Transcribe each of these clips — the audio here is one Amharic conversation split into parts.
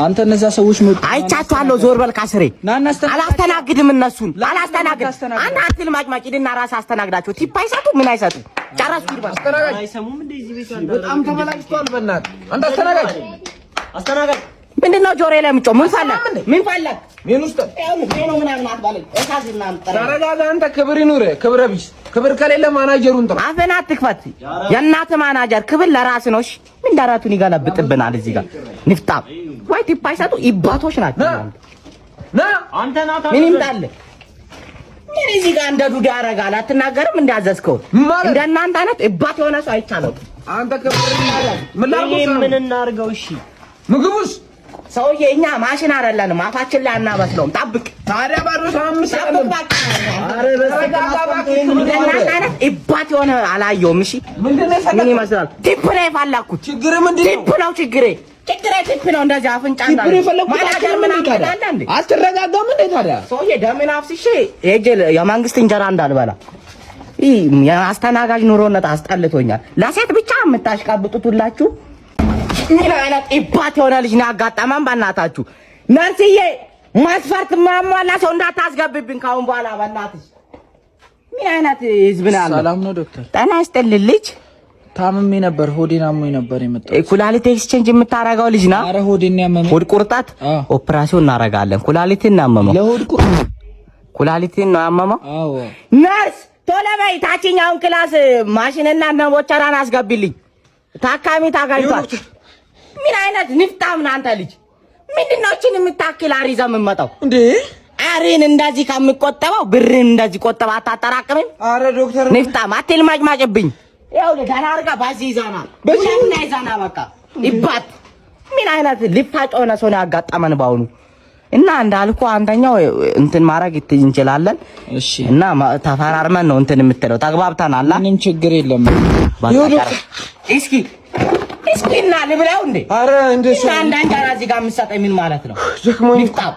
አንተ እነዛ ሰዎች መጡ አይቻችኋለሁ። ዞር በል ካስሬ አላስተናግድም። እነሱን አላስተናግድም። አንተ አትልማጭማጭ ሂድና ራስህ አስተናግዳቸው። ቲፕ አይሰጡ ምን አይሰጡ ጨረስኩ። ይባል አይሰሙም። እንደዚህ ቤት ያለው በጣም ተበላሽቷል። በእናትህ አንተ አስተናጋጅ ምንድነው ጆሮዬ ላይ የምጮህ? ምን ፈለግ ምን ውስጥ ነው ምናምን አትባለኝ። እሳዝና ተረጋጋ። አንተ ክብር ይኑር። ክብረ ቢስ ክብር ከሌለ ማናጀሩን ጥራ። አፈና አትክፈት። የእናትህ ማናጀር ክብር ለራስህ ነው። እሺ ምን ዳራቱን ይገለብጥብናል እዚህ ጋር ንፍጣም ወይ ቲፕ አይሰጡ ይባቶች ናቸው። አንተ ናታ ምን ይምጣል? ምን እዚህ ጋር እንደ ዱዳ ያረጋል። አትናገርም? እንዳዘዝከው እንደናንተ አይነት እባት የሆነ ሰው አይቻለው። አንተ ክብር ምን እናርገው? እሺ ምግቡስ ሰውዬ እኛ ማሽን አይደለንም። አፋችን ላይ አናበስለውም። ጠብቅ ታዲያ ባዶ ሳምንት አረ በስተቀር እባት የሆነ አላየውም። እሺ ምን ይመስላል? ቲፕ ነው የፈለኩት። ችግር ምንድን ነው? ቲፕ ነው ችግሬ ነው። እንደዚህ አፍንጫ እንዳለ ማናጀር ምን አቀዳለ እንዴ? አትረጋጋም እንዴ ታዲያ? ሰውዬ ደምን አፍስሼ የመንግስት እንጀራ እንዳልበላ የአስተናጋጅ ኑሮነት አስጠልቶኛል። ለሴት ብቻ የምታሽቃብጡት ሁላችሁ ምን አይነት እባት የሆነ ልጅ ነው ያጋጠመን? በእናታችሁ ናንሲዬ ማስፈርት ማሟላ ሰው እንዳታስገብብኝ ካሁን በኋላ በእናትሽ። ምን አይነት ህዝብ ነው ያለው? ሰላም ነው ዶክተር? ጤና ይስጥልኝ። ልጅ ታምሜ ነበር፣ ሆዴን አሞኝ ነበር የመጣሁት። ኩላሊት ኤክስቼንጅ የምታረጋው ልጅ ነው? አረ ሆዴን ያመመኝ። ሆድ ቁርጠት ኦፕራሲዮን እናረጋለን። ኩላሊትን ያመመው ለሆድ ኩላሊትን ነው ያመመው? አዎ ነርስ ቶሎ በይ ታችኛውን ክላስ ማሽንና ነቦቸራን አስገቢልኝ። ታካሚ ታጋይቷል። ምን አይነት ንፍጣም ነው አንተ ልጅ? ምንድነው እቺን የምታክል አሪዛ የምመጣው እንዴ? አሬን እንደዚህ ከምቆጠበው ብርን እንደዚህ ቆጠባ አታጠራቅምም? አረ ዶክተር ንፍጣም አትልማጭማጭብኝ። ያው ለዳና አርጋ ባዚ ይዛና በሽና ይዛና በቃ ይባት። ምን አይነት ሊፋጭ ሆነ ሰው ነው ያጋጠመን ባሁኑ። እና እንዳልኩ አንተኛው እንትን ማድረግ እንችላለን። እሺ እና ተፈራርመን ነው እንትን የምትለው ተግባብተናል። ምንም ችግር የለም። እስኪ እና ልብላው እንዴ? አረ እንደሱ አንዳንድ አራዚ ጋር የምትሰጠኝ ምን ማለት ነው? ንፍጣም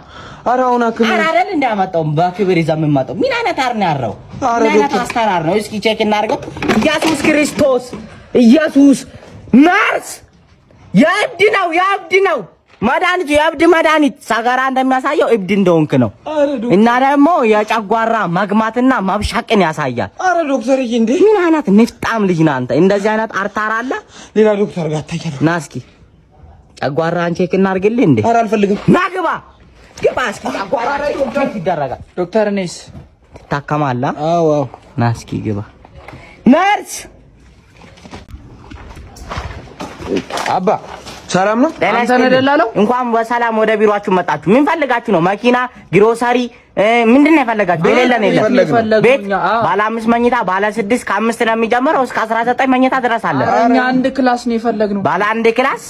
አረ አሁን አክም አረ አይደል እንዳመጣው በክብር ይዘህ የምትመጣው ምን አይነት አር ነው ያረው? ምን አይነት አስተራር ነው? እስኪ ቼክ እናድርገው። ኢየሱስ ክርስቶስ ኢየሱስ ናርስ ያብድ ነው መድኃኒቱ የእብድ መድኃኒት ሰገራ እንደሚያሳየው እብድ እንደሆንክ ነው። እና ደግሞ የጨጓራ መግማትና ማብሻቅን ያሳያል። አረ ዶክተር እንዴ ምን አይነት ንፍጣም ልጅ ነህ አንተ? እንደዚህ አይነት አርታራ አለ? ሌላ ዶክተር ጋር ታያለህ። ና እስኪ ጨጓራን ቼክ እናድርግልህ እንዴ? አረ አልፈልግም። ና ግባ እስኪ ጨጓራ ቼክ ይደረጋል። ዶክተር ነስ ትታከማለህ? አዎ ና እስኪ ግባ። ነርስ አባ ሰላም ነው? አንተ ነህ ደላለው? እንኳን በሰላም ወደ ቢሮአችሁ መጣችሁ። ምን ፈልጋችሁ ነው? መኪና፣ ግሮሰሪ ምንድን ነው የፈለጋችሁ? የሌለን ቤት ባለ 5 መኝታ ባለ 6 ከ5 ነው የሚጀምረው እስከ 19 መኝታ ድረስ አለ። እኛ አንድ ክላስ ነው የፈለግነው። ባለ አንድ ክላስ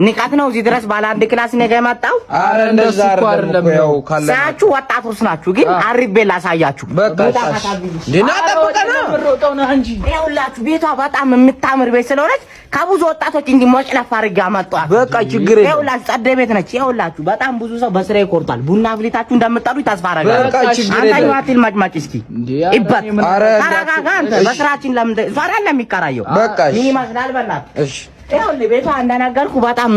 ንቀት ነው እዚህ ድረስ ባለ አንድ ክላስ ነው የመጣው። አረ እንደዛ አይደለም። ያው ካላችሁ ወጣቶች ናችሁ፣ ግን አሪፍ ቤት ላሳያችሁ። በቃ ዲና ተጠቀና ወጣውና እንጂ ይኸውላችሁ ቤቷ በጣም የምታምር ቤት ስለሆነች ከብዙ ወጣቶች እንጂ ሞጭለፍ አድርጋ መጣው። በቃ ችግር የለም። ይኸውላችሁ ጸደ ቤት ነች። ይኸውላችሁ በጣም ብዙ ሰው በስራ ይቆርጣል። ቡና አፍሊታችሁ እንደምትጠሩ ተስፋ በቃ ችግር የለም። አንተ ማቲል ማጭማጭ እስኪ ይባት አረጋጋ። አንተ በስራችን ለምን ዛራን ለሚቀራየው በቃ ምን ይመስላል? በእናትህ እሺ ይኸውልህ ቤቷ እንደነገርኩ በጣም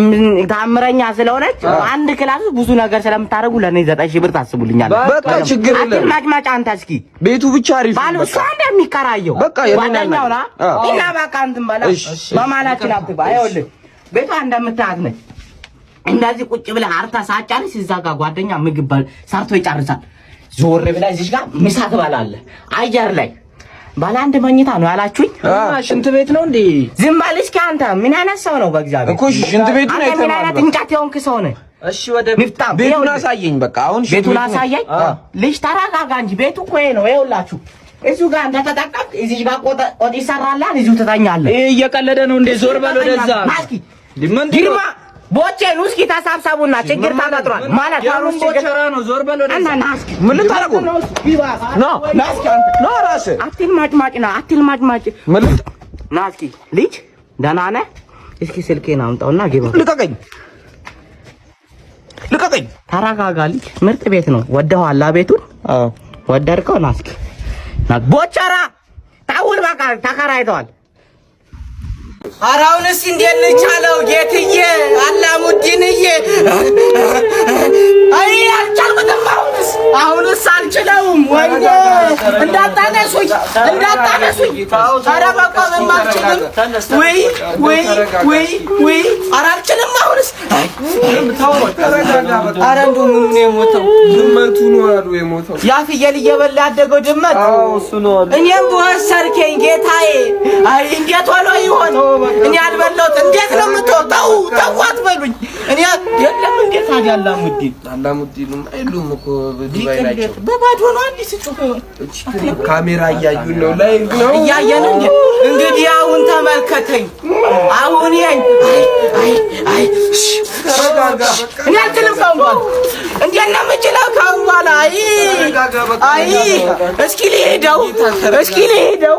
ታምረኛ ስለሆነች አንድ ክላስ ብዙ ነገር ስለምታረጉ ለኔ 9000 ብር ታስቡልኛለህ። በቃ ችግር የለም። ማጭማጭ አንተ እስኪ ቤቱ ብቻ አሪፍ ነው። ባሉ እሷ እንደሚቀራየው በቃ ጓደኛው ና እና በቃ እንትን በላ በማላችን አትባ። ይኸውልህ ቤቷ እንደምታያት ነች። እንደዚህ ቁጭ ብለህ አርታ ሳጫልስ እዛ ጋር ጓደኛ ምግብ ሰርቶ ይጨርሳል። ዞር ብለህ እዚህ ጋር ምሳ ትበላለህ። አየር ላይ ባለ አንድ መኝታ ነው ያላችሁኝ? ሽንት ቤት ነው እንዴ? ዝም በል እስኪ አንተ ምን አይነት ሰው ነው? በእግዚአብሔር እኮ ሽንት ቤቱ ነው አይተናል። ምን አይነት እንጫት የሆንክ ሰው ነህ? እሺ ወደ ቤቱን አሳየኝ። በቃ አሁን ቤቱን አሳየኝ። ልጅ ተረጋጋ እንጂ ቤቱ እኮ ይሄ ነው። ይኸውላችሁ እዚሁ ጋር እንደተጠቀምክ እዚህ ጋር ቆጥ ይሰራልሃል። እዚሁ ትተኛለህ። ይሄ እየቀለደ ነው እንዴ? ዞር በል ወደዛ ማስኪ ግርማ ቦቼን እስኪ ተሳብሰቡና ችግር ተፈጥሯል ማለት ነው። ቦቸራ ነው። ዞር በል ወደዛ እና ናስኪ ምን ልታረጉ ነው? ናስኪ አንተ ነው ራስህ አትልማጭማጭ ምን ናስኪ ልጅ ደህና ነህ? እስኪ ስልኬን አምጣውና ግባ። ልቀቀኝ። ተረጋጋ ልጅ። ምርጥ ቤት ነው። ወደኸዋል ቤቱን? አዎ ወደድከው? ናስኪ ቦቸራ ታውል በቃ ተከራይተዋል። አራውንስ እንዴት ልቻለው ጌትዬ አላሙዲንዬ አሁንስ አልችለውም ወይኔ እንዳታነሱኝ ኧረ መቆምም አልችልም ወይ ኧረ አልችልም አሁንስ ኧረ እንደው ምኑ ነው የሞተው ድመቱ ነው አሉ የሞተው ያ ፍየል እየበላ ያደገው ድመት እሱ ነው እኔም ወሰርከኝ ጌታዬ አይ እንዴት ሆኖ ይሆን እኔ አልበላሁት እንዴት ነው የምትወጣው ተዋት በሉኝ እኔ የለም እንዴት አላሙዲን አይሉም እኮ ዱባይ ናቸው በባዶ ነው አንዲ ሲጮህ ካሜራ እያዩ ነው ላይ ነው እያየን እንግዲህ አሁን ተመልከተኝ አሁን አይ ተረጋጋ እኔ አልችልም ካሁን እንዴት ነው የምችለው ካሁን በኋላ አይ እስኪ ልሄደው